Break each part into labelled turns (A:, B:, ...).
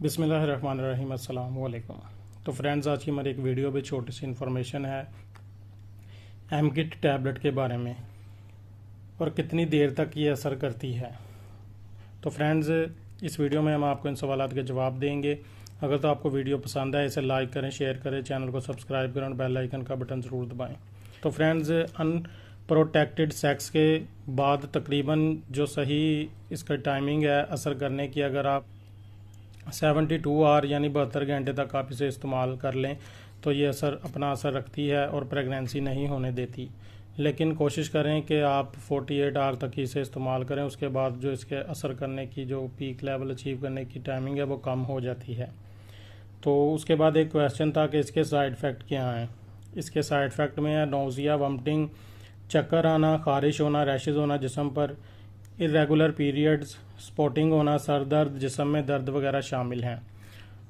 A: بسم اللہ الرحمن الرحیم۔ السلام علیکم۔ تو فرینڈز، آج کی ہماری ایک ویڈیو بھی چھوٹی سی انفارمیشن ہے ایم کٹ ٹیبلٹ کے بارے میں اور کتنی دیر تک یہ اثر کرتی ہے۔ تو فرینڈز، اس ویڈیو میں ہم آپ کو ان سوالات کے جواب دیں گے۔ اگر تو آپ کو ویڈیو پسند ہے اسے لائک کریں، شیئر کریں، چینل کو سبسکرائب کریں اور بیل آئیکن کا بٹن ضرور دبائیں۔ تو فرینڈز، ان پروٹیکٹڈ سیکس کے بعد تقریباً جو صحیح اس کا ٹائمنگ ہے اثر کرنے کی، اگر آپ 72 آور یعنی 72 گھنٹے تک آپ اسے استعمال کر لیں تو یہ اپنا اثر رکھتی ہے اور پریگنینسی نہیں ہونے دیتی۔ لیکن کوشش کریں کہ آپ 48 آور تک اسے استعمال کریں، اس کے بعد جو اس کے اثر کرنے کی جو پیک لیول اچیو کرنے کی ٹائمنگ ہے وہ کم ہو جاتی ہے۔ تو اس کے بعد ایک کویسچن تھا کہ اس کے سائیڈ افیکٹ کیا ہیں۔ اس کے سائیڈ افیکٹ میں ہے نوزیا، ومٹنگ، چکر آنا، خارش ہونا، ریشز ہونا جسم پر، irregular پیریڈز، سپوٹنگ ہونا، سر درد، جسم میں درد وغیرہ شامل ہیں۔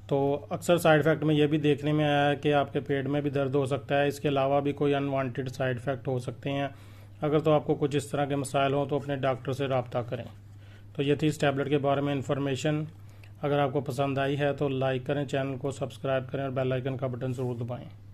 A: تو اکثر سائیڈ افیکٹ میں یہ بھی دیکھنے میں آیا ہے کہ آپ کے پیٹ میں بھی درد ہو سکتا ہے۔ اس کے علاوہ بھی کوئی انوانٹیڈ سائیڈ افیکٹ ہو سکتے ہیں۔ اگر تو آپ کو کچھ اس طرح کے مسائل ہوں تو اپنے ڈاکٹر سے رابطہ کریں۔ تو یہ تھی اس ٹیبلٹ کے بارے میں انفارمیشن۔ اگر آپ کو پسند آئی ہے تو لائک کریں، چینل کو سبسکرائب کریں اور بیل آئیکن کا بٹن ضرور دبائیں۔